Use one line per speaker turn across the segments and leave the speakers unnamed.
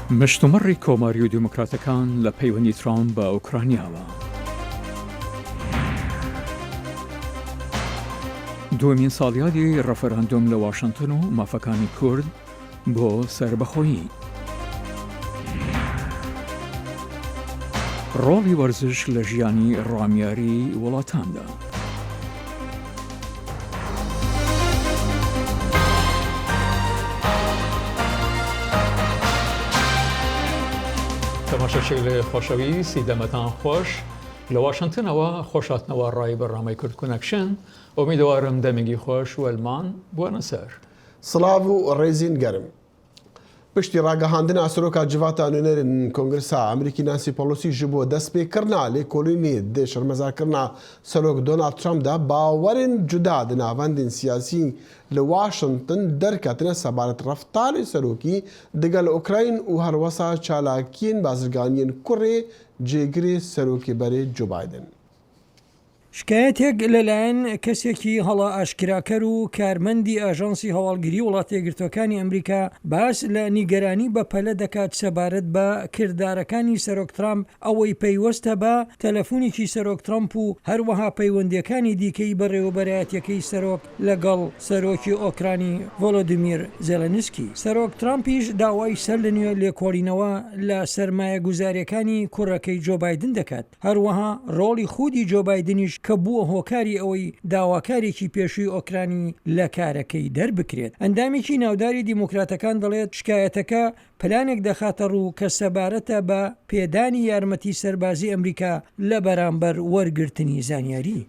مشتومڕی کۆماری و دیموکراتەکان لە پەیوەندی ترامپ بە ئوکرانیاوە. دومین ساڵیادی ڕەفەراندۆم لە واشنگتن و مافەکانی کورد بۆ سەربەخۆیی. ڕۆڵی وەرزش لە ژیانی ڕامیاری وڵاتاندا. تەماشاچێک لە خۆشەویستی دەمەتان خۆش لە واشنگتنەوە خۆشاتنەوە ڕای بەڕامەی کورد کۆنەکشن ئومیدوارم دەمێکی خۆش وەلمان بوونە سەر.
سڵاو و ڕێزین گەرم. پشتی ڕاگەهاندنا سەرۆکا جڤاتە نوێنەرن کۆنگرسا ئەمریکی نانسی پۆلۆسی ji بۆ دەستپێکردنا لێکۆڵینی دێ شەرمەزارکردنا سەرۆک دۆنالد ترامپدا باوەرن جودا di navendên siyasî li Washington derketine sebaret reftarê serokî digel Ukrayn û helwesa çalakiyên bazirganiyên kurê cêgirê serokêberê Joe Biden.
شکایەتێک لەلایەن کەسێکی هەڵا ئاشکراکەر و کارمەندی ئاژانسی هەواڵگیری وڵاتە یەکگرتووەکانی ئەمریکا باس لە نیگەرانی بە پەلە دەکات سەبارەت بە کردارەکانی سەرۆک ترامپ ئەوەی پەیوەستە بە تەلەفۆنێکی سەرۆک ترامپ و هەروەها پەیوەندیەکانی دیکەی بەڕێوەبەرایەتیەکەی سەرۆک لەگەڵ سەرۆکی ئۆکرانی ڤۆلۆدیمیر زێلەنسکی. سەرۆک ترامپیش داوای سەر لە نوێ لێکۆڵینەوە لە سەرمایە گوزاریەکانی کوڕەکەی جۆ بایدن دەکات. هەروەها ڕۆڵی خودی جۆ بایدنیش کە بووە هۆکاری ئەوەی داواکارێکی پێشووی ئۆکرانی لە کارەکەی دەربکرێت. ئەندامێکی ناوداری دیموکراتەکان دەڵێت شکایەتەکە پلانێک دەخاتە ڕوو کە سەبارەتە بە پێدانی یارمەتی سەربازی ئەمریکا لە بەرامبەر وەرگرتنی زانیاری.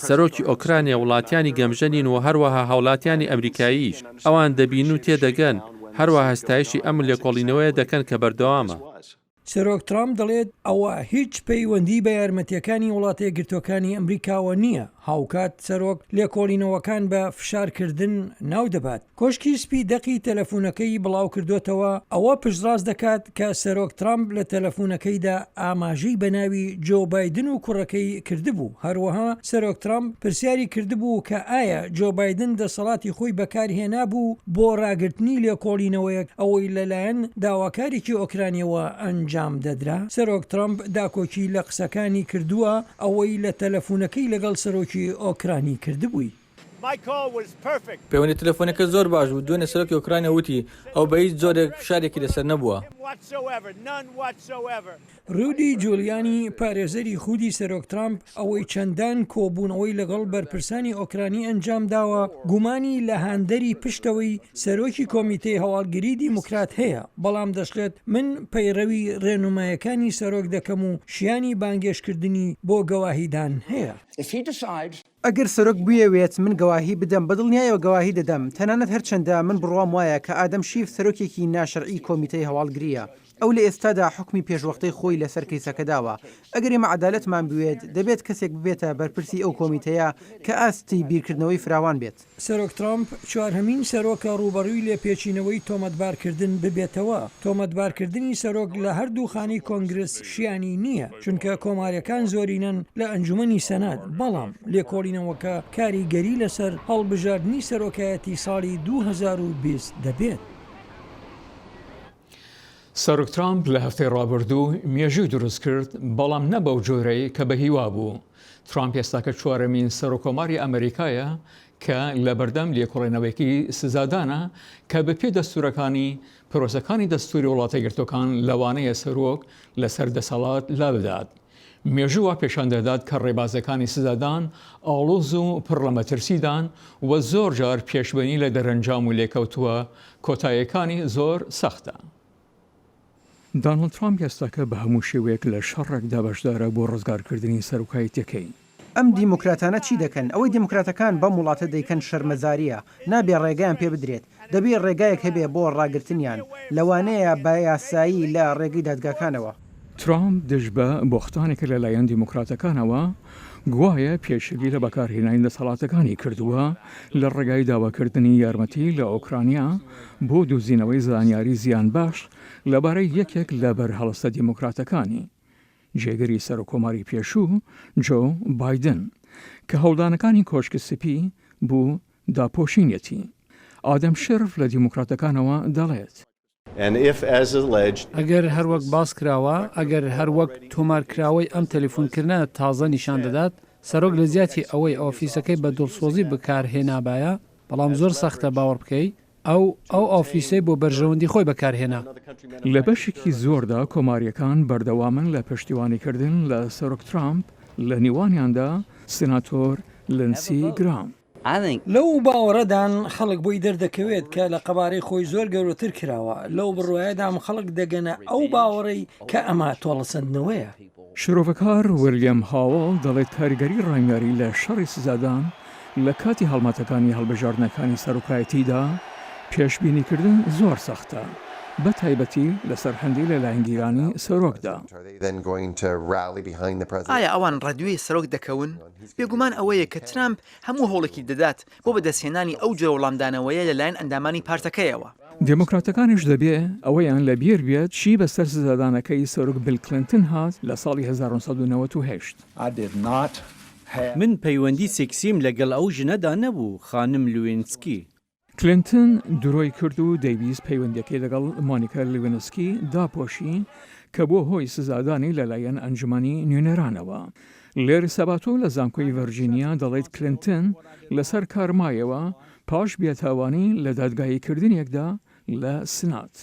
سەرۆکی ئۆکرانیا وڵاتیانی گەمژەنین و هەروەها هاوڵاتیانی ئەمریکاییش ئەوان دەبین و تێدەگەن هەروەها هەستایشی ئەم لێکۆڵینەوەیە دەکەن کە بەردەوامە.
سەرۆک ترامپ دەڵێت ئەوە هیچ پەیوەندی بە یارمەتیەکانی وڵاتە یەکگرتووەکانی ئەمریکاوە نییە. هاوکات سەرۆک لێکۆڵینەوەکان بە فشارکردن ناو دەبات. کۆشکی سپی دەقی تەلەفۆنەکەی بڵاو کردوتەوە ئەوە پشتڕاست دەکات کە سەرۆک ترامپ لە تەلەفۆنەکەیدا ئاماژەی بە ناوی جۆ بایدن و کوڕەکەی کردبوو. هەروەها سەرۆک ترامپ پرسیاری کردبوو کە ئایا جۆ بایدن دەسەڵاتی خۆی بەکارهێنا بوو بۆ ڕاگررتنی لێکۆڵینەوەیەک ئەوەی لەلایەن داواکارێکی ئۆکرانیەوە ئەنجام دەدرا. سەرۆک ترامپ داکۆکی لە قسەکانی کردووە ئەوەی لە تەلەفۆنەکەی لەگەڵ سەرۆکی ئۆکرانی کردبووی.
پەیوەندی تەلەفۆنەکە زۆر باش بوو. دوێنێ سەرۆکی ئۆکرانیا وتی ئەو بە هیچ جۆرێک شارێکی لەسەر نەبووە.
ڕودی جولیانی پارێزەری خودی سەرۆک ترامپ ئەوەی چەندان کۆبوونەوەی لەگەڵ بەرپرسانی ئۆکرانی ئەنجام داوە گومانی لە هاندەری پشتەوەی سەرۆکی کۆمیتەی هەواڵگیری دیموکرات هەیە. بەڵام دەشڵێت من پەیڕەوی ڕێنمایەکانی سەرۆک دەکەم و شیانی بانگێشکردنی بۆ گەواهیدان هەیە.
ئەگەر سەرۆک بوویەوێت من گەواهی بدەم بەدڵنیایەوە گەواهی دەدەم. تەنانەت هەرچەندە من بڕوام وایە کە ئادەم شیف سەرۆکێکی ناشەرعی کۆمیتەی هەواڵگریە. ئەو لە ئێستادا حکمی پێشوەختەی خۆی لەسەر کەیسەکە داوە. ئەگەر ئێمە عەدالەتمان بوێت دەبێت کەسێک ببێتە بەرپرسی ئەو کۆمیتەیە کە ئاستی بیرکردنەوەی فراوان بێت.
سەرۆک ترامپ چوارهەمین سەرۆکە ڕوبەڕووی لێ پێچینەوەی تۆمەتبارکردن ببێتەوە. تۆمەتبارکردنی سەرۆک لە هەردوو خانەی کۆنگرس شیانی نییە چونکە کۆماریەکان زۆرینەن لە ئەنجومەنی سەنات. بەڵام لێکۆڵینەوەکە کاریگەری لەسەر هەڵبژاردننی سەرۆکایەتی ساڵی 2020 دەبێت.
سەرۆک ترامپ لە هەفتەی ڕابردوو مێژووی دروست کرد بەڵام نە بەو جۆرەی کە بە هیوا بوو. ترامپ ئێستاکە چوارەمین سەرۆکۆماری ئەمریکایە کە لە بەردەم لێکۆڵینەوەیەکی سزادانە کە بە پێ دەستورەکانی پرۆسەکانی دەستوری وڵاتە یەکگرتووەکان لەوانەیە سەرۆک لەسەر دەسەڵات لا بدات. مێژووە پێشان دەدات کە ڕێبازەکانی سزادان ئاڵۆز و پڕ لە مەترسیدان و زۆر جار پێشبینی لە دەرەنجام و لێکەوتووە کۆتاییەکانی زۆر سەختە. دانڵد ترامپ ئێستاکە بە هەموو شێوەیەک لە شەڕێکدا بەشدارە بۆ ڕزگارکردنی سەرۆکایەتیەکەی.
ئەم دیموکراتانە چی دەکەن؟ ئەوەی دیموکراتەکان بەم وڵاتە دەیکەن شەرمەزاریە. نابێ ڕێگایان پێ بدرێت. دەبێت ڕێگایەک هەبێ بۆ ڕاگررتنیان. لەوانەیە بە یاسایی لە ڕێگەی دادگاکانەوە.
ترامپ دژ بە بۆختانێکە لەلایەن دیموکراتەکانەوە گوایە پێشگی لە بەکارهێنانی دەسەڵاتەکانی کردووە لە ڕێگای داواکردنی یارمەتی لە ئۆکرانیا بۆ دۆزینەوەی زانیاری زیان باش لەبارەی یەکێک لە بەرهەڵەستە دیموکراتەکانی. جێگەری سەرۆکۆماری پێشوو جۆ بایدن کە هەوڵدانەکانی کۆشک سپی بوو داپۆشینەتی. ئادەم شرف لە دیموکراتەکانەوە دەڵێت
ئەگەر هەروەک باس کراوە ئەگەر هەروەک تۆمارکراوەی ئەم تەلیفۆنکردە تازە نیشان دەدات سەرۆک لە زیاتی ئەوەی ئۆفیسەکەی بە دڵسۆزی بەکارهێنابایە بەڵام زۆر سەختە باوەڕ بکەی ئەو ئۆفیسەی بۆ بەرژەوەندی خۆی بەکارهێنا.
لە بەشێکی زۆردا کۆماریەکان بەردەوامن لە پشتیوانیکردن لە سەرۆک ترامپ لە نیوانیاندا سناتۆر لنسی گرام.
لەو باوەڕەدان خەڵک بۆی دەردەکەوێت کە لە قەبارەی خۆی زۆر گەورەتر کراوە لەو بڕواایەدام خەڵک دەگەنە ئەو باوەڕەی کە ئەمە تۆڵەسەندنەوەیە.
شرۆڤەکار ویلیام هاوڵ دەڵێت کاریگەری ڕایمەری لە شەڕی سزادان لە کاتی هەڵمەتەکانی هەڵبژاردنەکانی سەرۆکایەتیدا پێشبینیکردن زۆر سەختە بە تایبەتی لەسەر هەندی لە لایەنگیرانی سەرۆکدا.
ئایا ئەوان ڕادیۆی سەرۆک دەکەون؟ بێگومان ئەوەیە کە ترامپ هەموو هەوڵێکی دەدات بۆ بەدەستهێنانی ئەو جۆرە وەڵامدانەوەیە لەلایەن ئەندامانی پارتەکەیەوە.
دموکراتەکانیش دەبێ ئەوەیان لە بیر بێت چی بەسەر سزادانەکەی سەرۆک بیل کلینتن هات لە ساڵی 1998.
من پەیوەندی سێکسیم لەگەڵ ئەو ژنەدا نەبوو خانم لوێنسکی.
کلینتن درۆی کرد و دەیویست پەیوەندیەکەی لەگەڵ مۆنیکا لوێنسکی داپۆشی کە بۆ هۆی سزادانی لەلایەن ئەنجومەنی نوێنەرانەوە. لێری سەباتۆ لە زانکۆی ڤەرجینیا دەڵێت کلینتن لەسەر کارمایەوە پاش بێتاوانی لە دادگاییکردنێکدا لە سنات.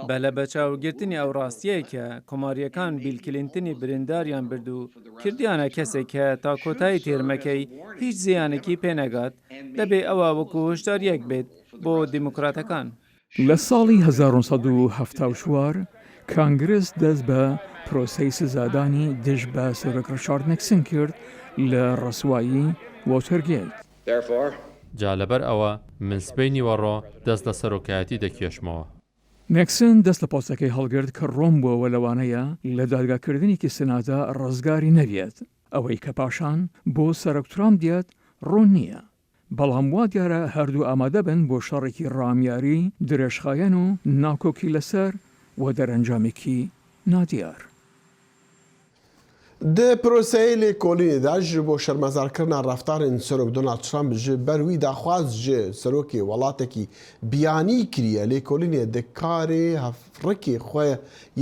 بە لە بەچاوگرتنی ئەو ڕاستیە کە کۆماریەکان بیل کلینتنی برینداریان برد و کردیانە کەسێک کە تا کۆتایی تێرمەکەی هیچ زیانێکی پێنەگات دەبێ ئەوە وەکو هۆشداریەک بێت بۆ دیموکراتەکان.
لە ساڵی 1970 کانگرس دەست بە پرۆسەی سزادانی دژ بە سەرۆک ڕیچارد نیکسن کرد لە ڕسوایی وۆتەرگێت.
جا لەبەر ئەوە من سبەی نیوەڕۆ دەست لە سەرۆکایەتی دەکێشمەوە.
نیکسن دەست لە پۆستەکەی هەڵگرت کە ڕۆم بووەوە لەوانەیە لە دادگاکردنێکی سنادا ڕزگاری نەبێت ئەوەی کە پاشان بۆ سەرۆک ترامپ دێت ڕوون نییە. بەڵام وا دیارە هەردوو ئامادە بن بۆ شەڕێکی ڕامیاری درێژخایەن و ناکۆکی لەسەر و دەرەنجامێکی نادیار.
د پرۆسەیە لێکۆڵینێدا ji بۆ شەرمەزارکردنا ڕفتارên سەرۆک دۆنالد ترامپ ji ber wî daxwaz ji serokê welatekî biyanî kiriye lêkolînê di karê hevrekê xwe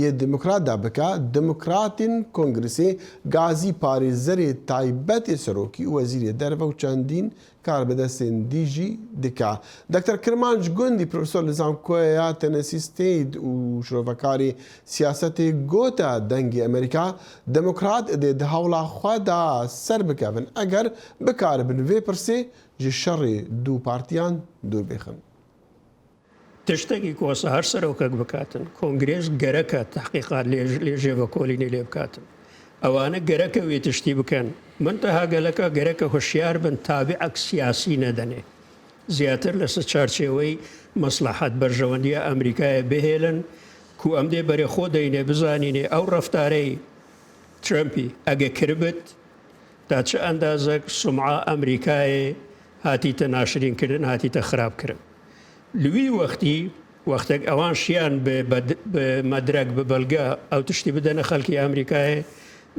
yê demokrat da bike demokratên Kongresê Gazî Parêzerê taybetê serokî û wezîrê derve û çendîn karbidestên dî jî dike. Dr. Kirmanc Gundî profesor li Zankoya Tennessee State û şirovekarê siyasetê gote dengê Amerîka demokrat dê di hewla xwe da ser bikevin eger bikaribin vê pirsê ji şerê dû partiyan dûr bêxin.
تشتێکی کۆسە هەر سەرۆکەک بکاتن کۆنگرێز گەرەکە تحقیقات لێ ژێڤەکۆلینی لێ بکاتن ئەوانە گەرەکە وێ تشتی بکەن منتەها گەلەکە گەرەکە هۆشیار بن تابعەک سیاسی نەدەنێ زیاتر لەسەر چارچێوەی مەسلحەت بەرژەوەندیە ئەمریکایە بهێلن کو ئەم دێ بەرێ خۆ دەینێ بزانینێ ئەو ڕەفتارەی ترامپی ئەگە کردبت تا چه ئەندازەک سومعە ئەمریکایە هاتیتە ناشرینکردن هاتیتە خراپکردن. لوی وەختێک ئەوان شیان بە مەدرەک بە بەلگە ئەو تشتی بدەنە خەڵکی ئەمریکایە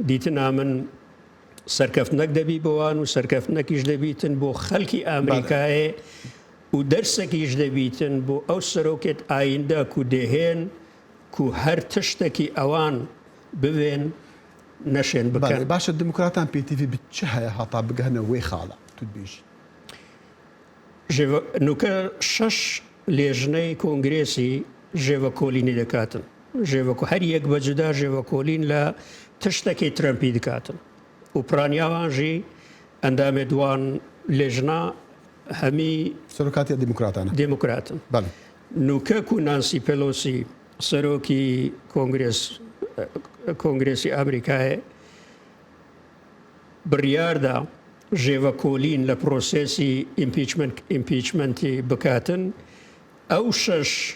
دیتنا من سەرکەفتنەک دەبی بۆوان و سەرکەفتنەکیش دەبیتن بۆ خەڵکی ئەمریکایە و دەرسێکیش دەبیتن بۆ ئەو سەرۆکێت ئایندە کو دێهێن کو هەر تشتێکی ئەوان بوێن نەشێن بکەن.
باشە دموکراتان پێتیڤی چ هەیە هەتا بگەنە وێ خاڵە توبیژ
نوکە 6 لێژنەی کۆنگرێسی ژێڤەکۆلینی دەکاتن هەر یەک بەجدا ژێڤەکۆلین لە تشتێکی ترامپی دکاتن و پرانیاوانژی ئەندامێ دوان لێژنا هەمی
سەرۆکاتی دیموکراتن
نوکە و نانسی پێلۆسی سەرۆکی کۆنگرێسی ئەمریکایە بڕیاردا ژێڤەکۆلین لە پرۆسێسی ئیمپیچمنتی بکاتن ئەو 6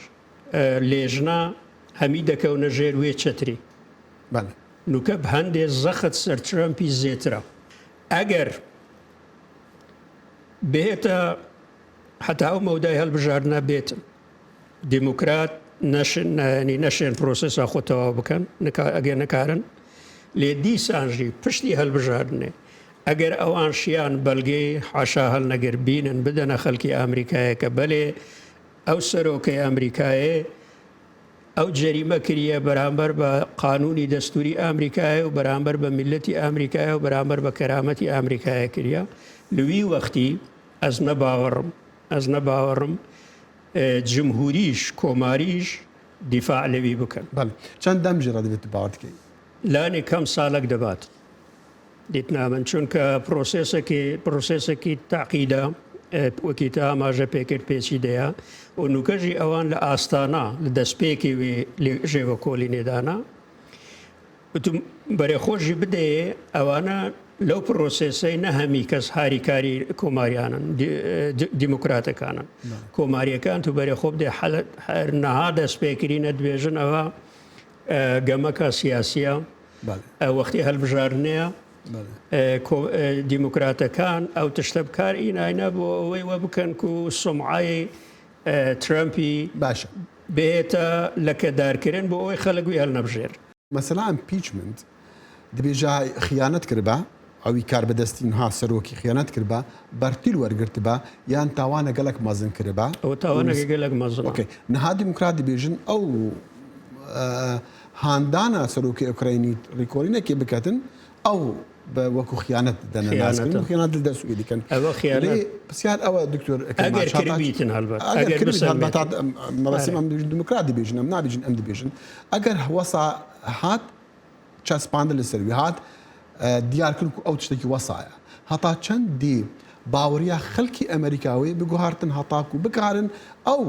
لێژنا هەمی دەکەونە ژێر وێ چەتری نوکە هەندێ زەخت سەر ترامپی زێترە ئەگەر بێتە حتا ئەو مەودای هەڵبژاردنە بێتن دیموکرات نەشێن پرۆسێسا خۆتەوە بکەن ئەگەر نەکارن لێ دیسانژی پشتی هەڵبژاردنێ ئەگەر ئەوان شیان بەلگەی حاشا هەڵنەگەر بینن بدەنە خەڵکی ئەمریکایە کە بەلێ ئەو سەرۆکەی ئەمریکایە ئەو جەریمە کریە بەرامبەر بە قانونی دەستوری ئەمریکایە و بەرامبەر بە میلەتی ئەمریکایە و بەرامبەر بە کەرامەتی ئەمریکایە کریە لەوی وەختی ئەز نەباوەڕم جمهوریش کۆماریش دیفاع لەوی بکەن
چەند دەمژێرە دەبێت باوەڕ بکەین
لانی کەم ساڵک دەبات دیتنامن چونکە پرۆسێسێکی تاقیدا وەکی تا ئاماژە پێکرد پێچیدەیە و نوکەژی ئەوان لە ئاستانە لە دەستپێکی ژێوە کۆلی نێدانا بەرەخۆشی بدەیە ئەوانە لەو پرۆسێسەی نەهەمی کەس هاریکاری کۆماریانن دیموکراتەکانن کۆماریەکان تو بەرەخۆ بدێ نەها دەستپێکرینە دوێژن ئەوە گەمەکە سیاسیە وەختی هەلبژارنەیە دیموکراتەکان ئەو تشتە بکار ئیناینە بۆ ئەوەی وە بکەن و سمعای ترامپی
باشە
بێتە لەکەدارکردن بۆ ئەوەی خەڵکوی هەڵنەبژێر
مەسەلا ئیمپیچمنت دەبێژە خیانەت کردبە ئەوی کار بەدەستین ها سەرۆکی خیانەت کردبە بەرتیل وەرگرتبە یان تاوانە گەلک مەزن کردبە
ئەو تاوانەکە گەلک مەزن
نەها دیموکرات دەبێژن ئەو هاندانە سەرۆکی ئۆکراینی ڕیکۆرینەکی بکەتن ئەو بە وەکو خیانەت دەنەناسکردن خیانەت دەسوی دیکەن
ئەوە خیانەت
پرسیار ئەوە دکتۆر مەڕاستیم ئەم دیموکرات دەبێژن ئەم نابێژن ئەم دەبێژن ئەگەر وەسا هات چەسپاندە لەسەروی هات دیارکرد و ئەو تشتێکی وەسایە هەتا چەند دی باوەڕیا خەڵکی ئەمریکاوی بگوهارتن هەتاک و بکارن ئەو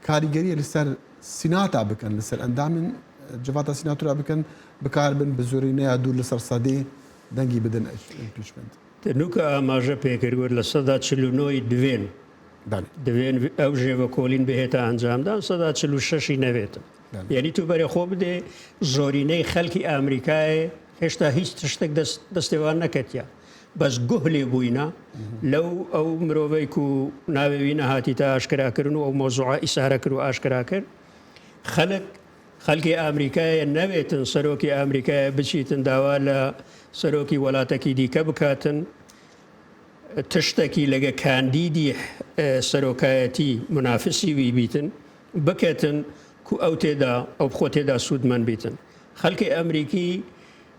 کاریگەریە لەسەر سیناتا بکەن لەسەر ئەندامن جواتە سیناتورا بکەن بکار بن بە زۆرینەیە دوور لەسەر سەدەی دەنگی بدەن ئیمپیچمنت
نوکە ئاماژە پێکردوە لە سەدا 49 دوێن ئەو ژێوە کۆلین بهێتە ئەنجامدان سەدا 46 نەوێتن یعنی تو بەرەخۆ بدێ زۆرینەی خەڵکی ئەمریکای هێشتا هیچ تشتێک دەستێوان نەکەتە بەس گوه لێ بووینە لەو ئەو مرۆڤەیەک و ناوێوینە هاتی تا ئاشکراکردن و ئەو مۆزوعە ئیسارە کرد و ئاشکرا کرد خەڵکی ئەمریکایە نەوێتن سەرۆکی ئەمریکایە بچیتن داوا لە سەرۆکی وڵاتێکی دیکە بکاتن تشتێکی لەگە کاندیدی سەرۆکایەتی منافسی وی بیتن بکەتن کو ئەو تێدا ئەو بخۆ تێدا سوودمەند بیتن خەڵکی ئەمریکی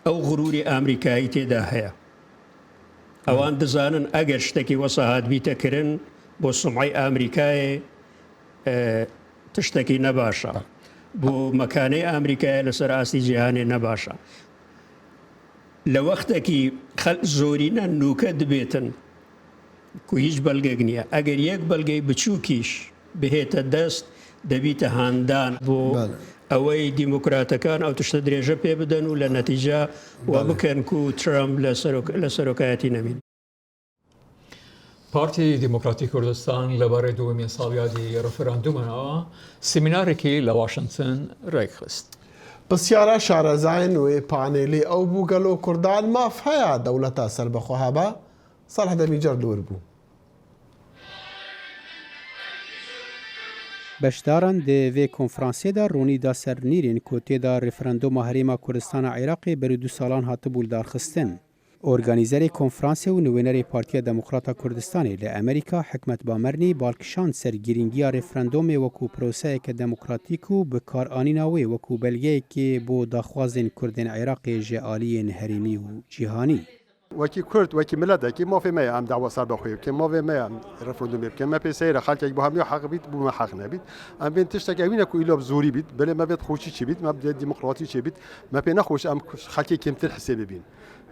ئەو غروری ئەمریکایی تێدا هەیە ئەوان دەزانن ئەگەر شتێکی وەسەهات بیتەکردن بۆ سمعی ئەمریکایە تشتێکی نەباشە بۆ مەکانەی ئەمریکایە لەسەر ئاستی جیهانێ نەباشە لە وەختێکی زۆرینە نوکە دەبێتن کو هیچ بەلگەک نییە ئەگەر یەک بەلگەی بچووکیش بهێتە دەست دەبیتە هاندان بۆ ئەوەی دیموکراتەکان ئەو تشتە درێژە پێ بدەن و لە نەتیجا وا بکەن و ترامپ لە سەرۆکایەتی نەمین.
پارتی دیموکراتی کوردستان لەبارەی دووەمین ساڵیادی ڕەفەراندومەوە سیمینارێکی لە واشنگتن ڕێکخست.
پرسیارە شارەزاین وێ پانێلی ئەو بووگەلۆ کوردان ماف هەیە دەوڵەتە سەربەخۆهابە ساڵح دەمیجەر دوور بوو.
بەشداران دەوێ کۆنفرانسیێدا ڕوونیدا سەرنیرین کۆتێدا ڕێفرەندۆمە هەرێما کوردستانە عێراقی بەری 2 ساڵان هاتبوو دارخستن. ئۆرگانیزەری کۆنفرانسیە و نوێنەری پارتیە دەموکراتە کوردستانی لە ئەمریکا حکمت بامەرنی باڵکشان سەرگیرینگیە ڕێفرەندۆمێ وەکو پرۆسەیەکە دەموکراتیک و بەکارئانیناوێ وەکو بەلگەیەکی بۆ داخوازên کوردên عێراقی ژێ عالیên هەرێمی و جیهانی.
وەکی کورد وەکی ملەتێکی مافێ مەیە ئەم داوا سەر بەخۆی بکەم مافێ مەیە ڕەفرەندۆمی بکەم مە پێسەیرە خەڵکێک بۆ هەمیە حەق بیت بوومە حەق نەبیت ئەم بێن تشتێک ئەوینە کو ئیلۆ زۆری بیت بەلێ مەبێت خۆشی چی بیت مە بدێت دیموکراتی چی بیت مە پێ نەخۆش ئەم خەڵکی کەمتر حسێ ببین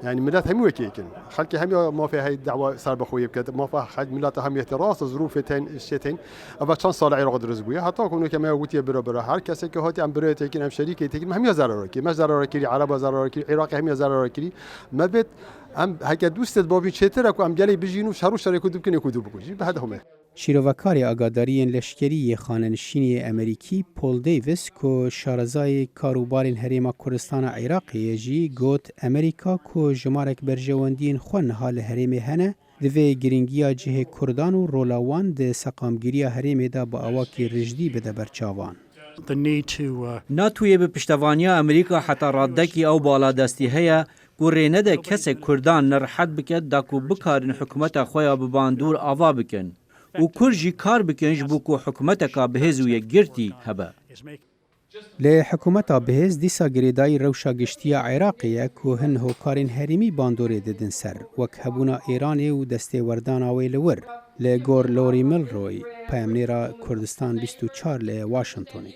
يعني ملات هم وكيكن خلك هم ما في هاي الدعوة صار بخوي بكذا ما في حد ملات هم يتراص ظروفتين الشتين أبى كان صار عير قدر زبوية حتى كونوا كما وتي برا هر كسي كهاتي عم بريت يمكن هم شريك يتكلم هم يزرر كي ما زرر كي عرب زرر كي عراقي هم يزرر كي ما بيت ام هكا دوست بابي چتر اكو ام جالي بيجينو شهر شهر كدو بكن يكودو بكوجي بهذا هم
شیرۆڤەکاری ئاگاداریên لەشکریی خانەنشینی ئەمریکی پۆل دەیڤس کۆ شارەزای کاروبارên هەرێما کوردستانە عێراقیە jî got ئەمریکا کۆ ژمارەك بەرژەوەندیên xwe niha li herêmê hene divê giringiya cihê Kurdan û rola wan di seqamgiriya herêmê de bi awakî rijdî bide berçavan.
ناتوێ bi piştevaniya ئەمریکا heta raddekî ew baladestî heye ku rênede kesek Kurdan nirhet bike da ku bikarin hikûmeta xwe ya bi bandor ava bikin. و کورژی کار بکەنج بوو و حکوومەتەکە بەهێز و یەکگرتی هەبە.
لە حکوومەتە بەهێز دیسا گرێدایی ڕەوشە گشتیە عێراقیە و هەن هۆکارین هەرمی باندۆرێ دەدن سەر وەک هەبوونا ئێرانێ و دەستێوەرداناوەی لەوەر لە گۆر لۆری ملڕۆی پایمنێرە کوردستان 24 لە واشنگتۆنی.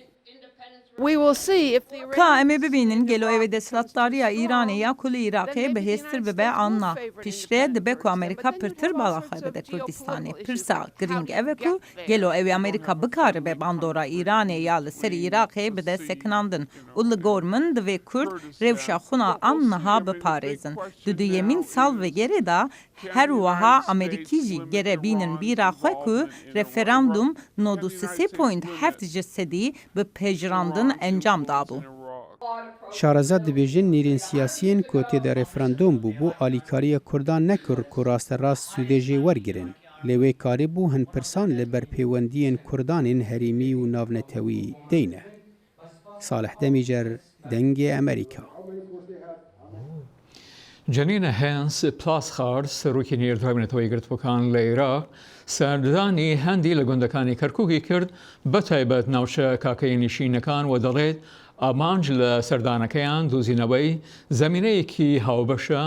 کا ئەمێ ببینن گەلۆ ئێوە دەسەڵاتداریە ئیرانê ya kulî Iraqê bihêztir bibe anna piştê dibe ku Amerîka pirtir balaxwe bide Kurdistanê pirsa giring ev e ku gelo ew Amerîka bikaribe bandora Îranê ya li serî Iraqê bide sekinandin û li gor min divê Kurd rewşa xuna an niha biparêzin. Di duyemîn sal vegerê da her wiha Amerîkî jî gere bînin bîra xwe ku referandum 93.7 ji sedî bi pejrandin encam dabû.
شارەزاد دەبێژن نێرین سیاسیین کۆتێدا ڕێفراندۆم بوو بۆ ئالیکاریە کوردان نەکرد و ڕاستەڕاست سوودێژێ وەرگرن لەوێ کاری بوو هەن پرسان لە بەرپەیوەندیên کوردانên هەرێمی و ناونەتەوی دەینە. ساڵح دەمیجەر دەنگێ ئەمریکا.
جەنینە هێنس پلاسخارد سەرۆکی نێردراوی نەتەوەی گرتوەکان لە عێراق سەردانی هەندی لە گوندەکانی کەرکووکی کرد بەتایبەت ناوچە کاکەی نشینەکان و دەڵێت ئامانج لە سەردانەکەیان دۆزینەوەی زەمینەیەکی هاوبەشە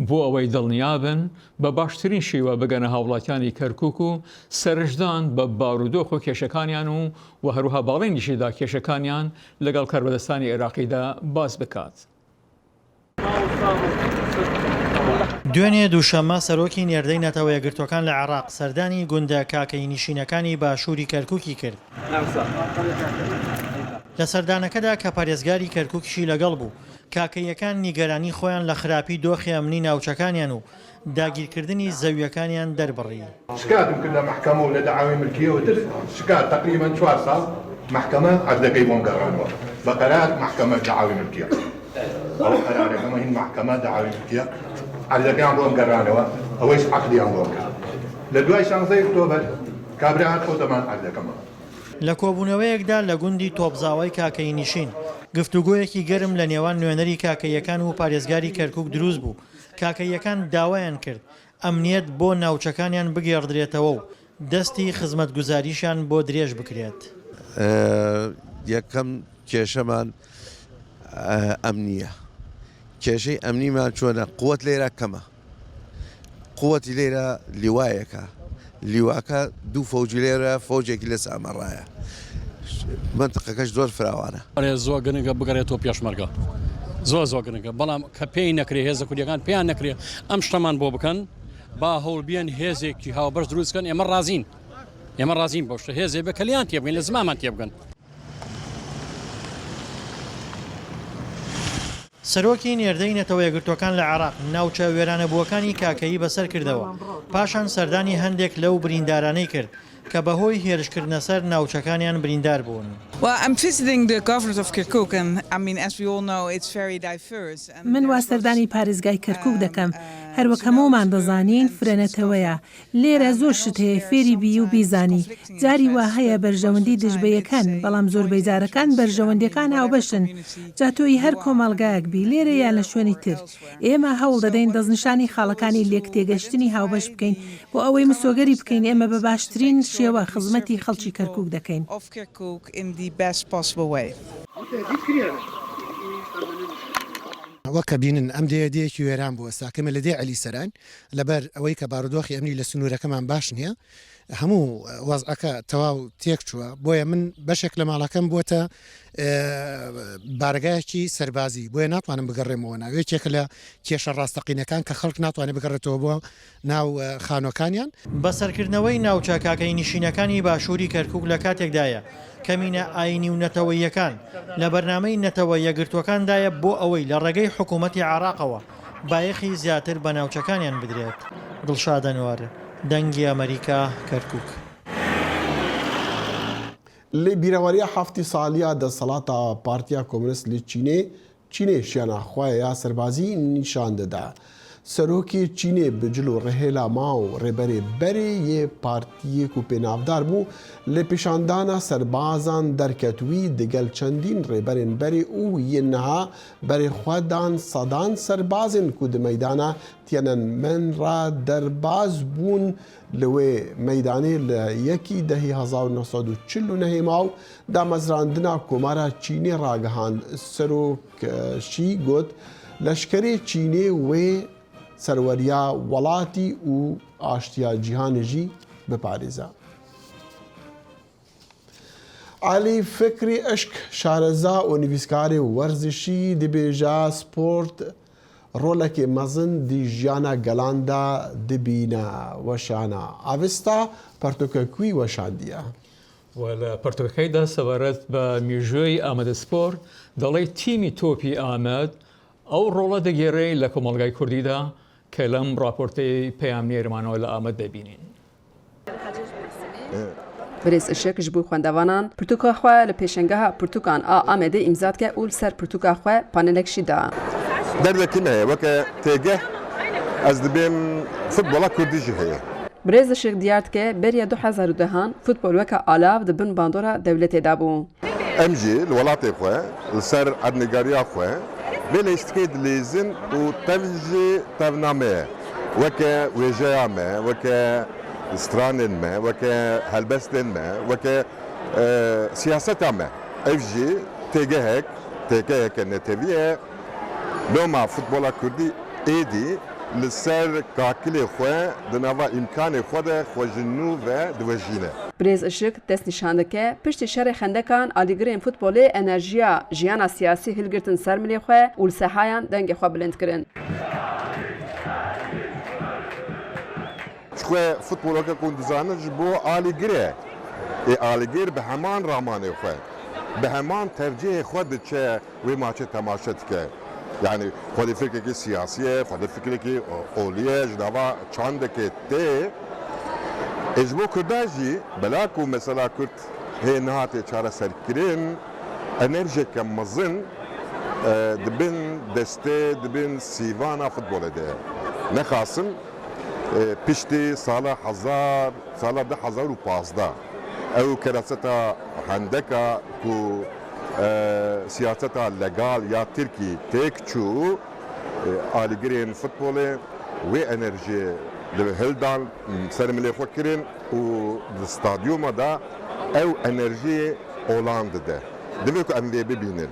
بۆ ئەوەی دڵنیابن بە باشترین شێوە بگەنە هاوڵاتیانی کەرکووک و سەرنجدان بە بارودۆخ و کێشەکانیان و هەروها باڵێنیشیدا کێشەکانیان لەگەڵ کاربەدەستانی عێراقیدا باز بکات.
دوێنێ دووشەممە سەرۆکی نێردەی نەتەوە یەکگرتوەکان لە عێراق سەردانی گوندە کاکەی نشینەکانی باشووری کەرکووکی کرد. لە سەردانەکەدا کە پارێزگاری کەرکووکیشی لەگەڵ بوو کاکەیەکان نیگەرانی خۆیان لە خراپی دۆخی ئەمنی ناوچەکانیان و داگیرکردنی زەویەکانیان دەربڕی.
شکاتم کرد لە محکەمە و لە دەعاوی ملکیە وتر شکات تقریبا 4 ساڵ محکەمە عەردەکەی بۆم گەڕانەوە بە قەرار محکەمە دەعاوی ملکیە. ئەو قەرارەکەمە هین محکەمە دەعاوی ملکیە عەردەکەیان بۆم گەڕانەوە ئەوەیش عەقدیان بۆم کرد. لە دوای 16 ئۆکتۆبەر کابرا هات خۆتەمان عەردەکەمە.
لە کۆبوونەوەیەکدا لە گوندی تۆپزاوای کاکەی نشین گفتوگۆیەکی گەرم لە نێوان نوێنەری کاکەیەکان و پارێزگاری کەرکووک دروست بوو. کاکەیەکان داوایان کرد ئەمنیەت بۆ ناوچەکانیان بگێڕدرێتەوە و دەستی خزمەتگوزاریشان بۆ درێژ بکرێت.
یەکەم کێشەمان ئەمنیە. کێشەی ئەمنیمان چۆنە قووەت لێرە کەمە. قووەتی لێرە لیوایەکە. لیواکە دوو فەوجی لێرە فەوجێکی لە سامەڕایە. منتقەکەش زۆر فراوانە.
زۆر گرنگە بگەڕێتەوە پێشمەرگە. زۆر گرنگە بەڵام کە پێی نەکرێ هێزە کوردیەکان پێیان نەکرێ ئەم شتەمان بۆ بکەن با هەوڵ بیان هێزێکی هاوبەش دروستکەن ئێمە ڕازین بۆ شتە هێزێ بە کەلیان تێبگەن لە زمانمان تێبگەن.
سەرۆکی نێردەی نەتەوە یەکگرتوەکان لە عێراق ناوچە وێرانەبووەکانی کاکەیی بەسەر کردەوە پاشان سەردانی هەندێک لەو بریندارانەی کرد کە بەهۆی هێرشکردنە سەر ناوچەکانیان بریندار بوون.
من وا سەردانی پارێزگای کەرکووک دەکەم هەروەک هەموومان دەزانین فرەنەتەوەیە لێرە زۆر شت هەیە فێری بی و بیزانی جاری وا هەیە بەرژەوەندی دژبەیەکان بەڵام زۆربەی جارەکان بەرژەوەندەکان هاوبەشن جاتۆی هەر کۆمەڵگایەک بی لێرە یان لە شوێنی تر ئێمە هەوڵ دەدەین دەستنیشانی خاڵەکانی لێک تێگەشتنی هاوبەش بکەین بۆ ئەوەی مسۆگەری بکەین ئێمە بە باشترین شێوە خزمەتی خەڵکی کەرکووک دەکەین.
وەکە بینن ئەم دەیەدەیەکی وێران بووە ساکەمە لە دێ علی سەران لەبەر ئەوەی کە بارودۆخی ئەمنی لە سنوورەکەمان باش نییە هەموو وەزعەکە تەواو تێک چووە بۆیە من بەشێک لە ماڵەکەم بووە بارگایەکی سەربازی بۆیە ناتوانم بگەڕێمەوە ناوێکێکە لە کێشە ڕاستەقینەکان کە خەڵک ناتوانێت بگەڕێتەوە بۆ ناو خانۆکانیان
بەسەرکردنەوەی ناوچە کاکەی نشینەکانی باشووری کەرکووک لە کاتێکدایە کەمینە ئاینی و نەتەوەیەکان لە بەرنامەی نەتەوە یەکگرتوەکاندایە بۆ ئەوەی لە ڕێگەی حکوومەتی عێراقەوە بایەخی زیاتر بە ناوچەکانیان بدرێت. دڵشادەنوار دەنگی ئەمریکا کەرکووک.
لێ بیرەوەریە هەفتی ساڵیا دەسەڵاتە پارتیا کۆمونیست لە چینێ شیانەخوایە یا سەربازی نیشان دەدا سەرۆکی چینێ بجل و ڕێهێلا ماو ڕێبەرێ بەرێ یê partiyek û pênavdar bû lê pêşandana serbazan derketwî digel çendîn rêberên berê û yên niha berê xwe dan sedan serbazên ku di meydana Tiananmen ra derbaz bûn li wê meydanê li yekî dehê 1949 maw damezrandina Komara Çînê ragihand. Serokşî got leşkerê Çînê wê serweriya welatî û aştiya cîhanê jî biparêze. Alî Fikrî Eşk şareza û nivîskarê werzişî dibêje sport rolekê mezin di jiyana gelan de dibîne. Weşana avista pertûkekûî weşandiye.
لە پەرتۆکەکەیدا سەبارەت بە میژوەی ئامادەسپۆر دەڵێ تیمی تۆپی ئامەد ئەو ڕۆڵە دەگێڕێ لە کۆمەڵگای کوردیدا کە لەم راپۆرتەی پەیامنێرمانەوە لە ئامەد دەبینین.
برێز ئشێک ji bo xwendevanan pirtûka xwe li pêşengeha pirtûkan a Amedê îmzatke û li ser pirtûka xwe panelek jî da.
Derdekî me heye weke têgeh ez dibêm futbola Kurdî jî heye.
Birêz Işık diyar dike beriya 2010 futbol weka alav di bin bandora dewletê de bû.
Em jî li welatê xwe li ser erdnegariya xwe vê lêstikê dilêzin û tev jî tevname ye. Weke wêjeya me, weke stranên me, weke helbestên me, weke siyaseta me. Ev jî têgeheke netevî ye loma futbola Kurdî êdî li ser kakilê xwe di nava îmkanê xwe de xwejinû ve diwejîne.
Birêz Işık dest nîşan dike piştî şerê xendekan alîgirên futbolê enerjiya jiyana siyasî hilgirtin ser milê xwe û li sehayan dengê xwe bilind kirin.
Xwe futboleke ku dizanin ji bo alîgirê ê alîgir bi heman ramanê xwe bi heman tercihê xwe diçe wê maçê temaşe dike. Yani xwedî fikrekî siyasî ye, xwedî fikrekî olî ye ji nava çandekê tê. Ji bo Kurdan jî bela ku mesela Kurd hê nehatê çareserkirin enerjeke mezin dibin destê dibin sîvana futbolê de. Nexasin piştî sala 2015 ew kereseta hendeka ku siyaseta legal ya Tirkî têk çû alîgirên futbolê wê enerjiyê li hildan ser milê xwe kirin û di stadyuma da ew enerjiyê olan dide. Divê ku em vê bibînin.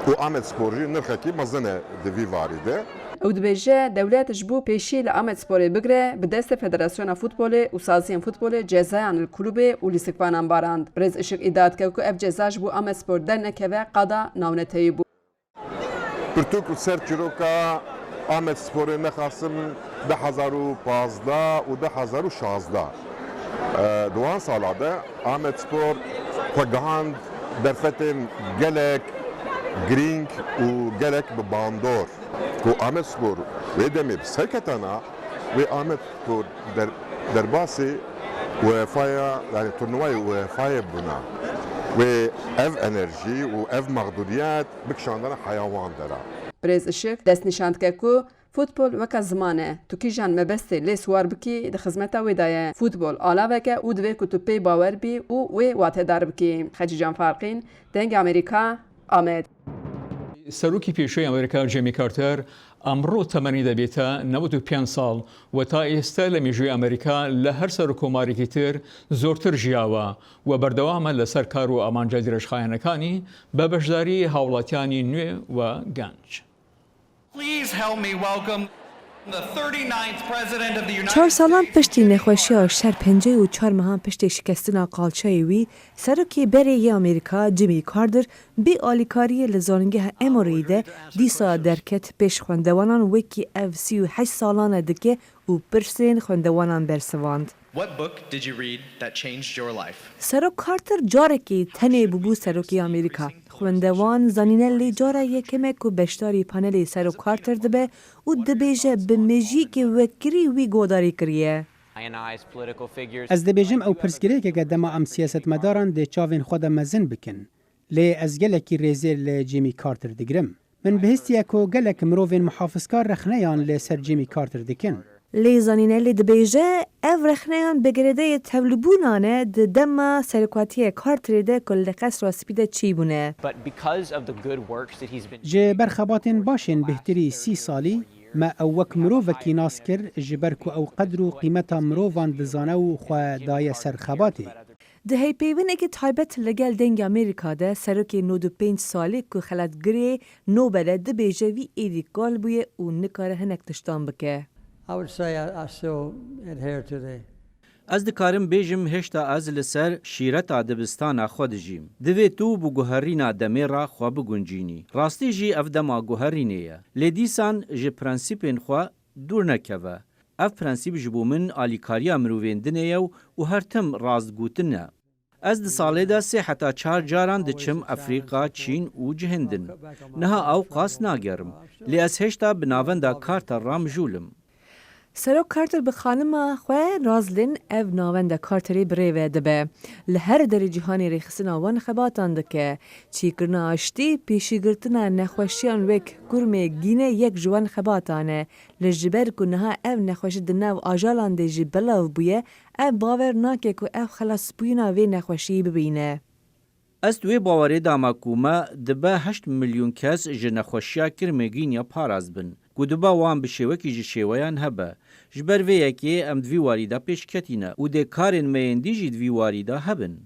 û Amedspor jî nirxekî mezin e di vî varî de.
Ew dibêje dewlet ji bo pêşî li Amedsporê bigire bi destê Federasyona Futbolê û Saziyên Futbolê cezayan li kulûbê û lîstikvanan barand. Birêz Işık îdia dike ku ev ceza ji bo Amedspor dernekeve qada nawneteyî bû.
Pirtûk û ser çîroka Amedsporê nexasim 2015 û 2016. Duan sala de Amedspor xwe gihand derfetên gelek girîng û gelek bi bandor. Ku Amedspor wê demê bi serketana wê Amedspor derbasê UEFA'ya yani turnuvayê UEFA'ya bûna. Wê ev enerjî û ev mexdûriyet bikişandina heyawan dera.
Birêz Işık dest nîşan dike ku futbol weka ziman e. Tu kîjan mebestê lê swar bikî di xizmeta wê de ye. Futbol alaveke û divê ku tu pê bawer bî û wê watedar bikî. Xecî Can Farqîn, Dengê Amerîka, Amed.
سەرۆکی پێشەی ئەمریکا جێمی کارتەر ئەمڕۆ تەمەنی دەبێتە 95 ساڵ و تا ئێستا لە مێژووی ئەمریکا لە هەر سەر و کۆمارێکی تر زۆرتر ژیاوە و بەردەوامە لەسەر کار و ئامانجە درێژخایەنەکانی بە بەشداری هاوڵاتیانی نوێ و گەنج.
4 ساڵان پشتی نەخۆشیە شەرپەنجەی و 4 مەهان پشتی شکستنا قاڵچەی وی سەرۆکی بەرێی ئەمریکا جیمی کاردر بێ ئالیکاریە لە زانینگەها ئەمڕۆیدا دیسا دەرکەت پێش خوێندەوانان وەکی ئەڤ 38 ساڵانە دکێ و پرسێن خوێندەوانان بەرسەواند. سەرۆک کارتر جارێکی تەنێ بوو سەرۆکی ئەمریکا. خوێندەوان زانینە لێ جارە یەکەمێک و بەشداری پانەلی سەرۆک کارتر دەبێ و دەبێژە بمێژیکی وەکری وی گۆداری کردیە.
Ez dibêjim ew pirsgirêkeke dema em siyasetmedaran dê çavên xwe de mezin bikin. Lê ez gelekî rêzêr li Jimmy Carter digirim. من بهستیە کۆ gelek mirovên muhafizkar rexneyan lê ser Jimmy Carter dikin.
Lê zanîne lê dibêje ev rexneyan bi girêdeyê tevlibûnan e di dema serokatiyê Carterê de ku li qesra spî de çî bûne.
Ji ber xebatên başên bihtirî 30 salî me ew wek mirovekî nas kir ji ber ku ew qedr û qîmeta mirovan dizane û xwe daye ser xebatê.
Di heypêvinekî taybet li gel dengê Amerîka de serokê 95 salî ku xelatgirê Nobel e dibêje vî êdî gal bûye û nikare hinek tiştan bike.
Ez dikarim bêjim hêşta ez li ser şîreta dibistana xwe dijîm. Divê tu bi guherîna demê ra xwe biguncînî. Rastî jî ev dema guherînê ye. Lê dîsan ji prensîpên xwe dûr nekeve. Ev prensîp ji bo min alîkariya mirovên dinê ye û her tim rastgotin e. Ez di salê de 3 heta 4 caran diçim Efrîqa, Çîn û cihindin. Niha ew qas nagerim. Lê ez hêşta bi navenda Carter ra mijûlim.
Serok Carter bi xanima xwe razlin ev navenda Carterê bi rêve dibe. Li her derê cîhanê rêxistina wan xebatan dike. Çîkirina aştî pêşîgirtina nexweşiyan wek kurmê gîne yek ji wan xebatan e. Li ji ber ku niha ev nexweşî di nav ajalan de jî belav bûye, ev bawer nake ku ev xelasbûyîna vê nexweşiyê bibîne.
Ez wê bawerê dama ku me dibe 8 milyon kes ji nexweşiya kirmêgîniya paraz bin. Ku dibe wan bi şêwekî ji şêweyan hebe. Ji ber vê yekê em di vî warî de pêşketîne û dê karên meyendî jî di vî warî de hebin.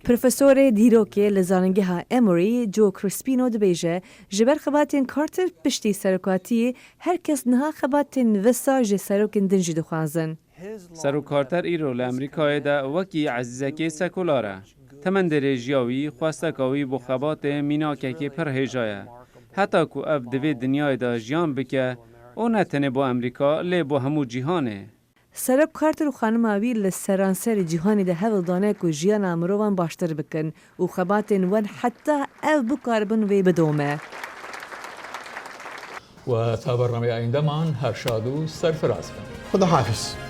Profesorê dîrokê li zanîngeha Emory, Joe Crispino dibêje, ji ber xebatên Carter piştî serokatiyê herkes niha xebatên wisa ji serokên din jî dixwazin.
Serok Carter îro li Amerîkayê de wekî ezîzekê sekular e. Temendê rêjiya wî xwesteka wî bo xebatê mînakekê pir hêja ye. Heta ku ev divê dinyayê de jiyan bike, o ne tenê bo Amerîka lê bo hemû cîhanê.
Serok Carter û xanima wî li seranserê cîhanê de hewl dane ku jiyana mirovan baştir bikin û xebatên wan heta ev bikaribin wê bidome.
و تا برنامه آینده من هر شاد و سرفراز بن.
خداحافظ.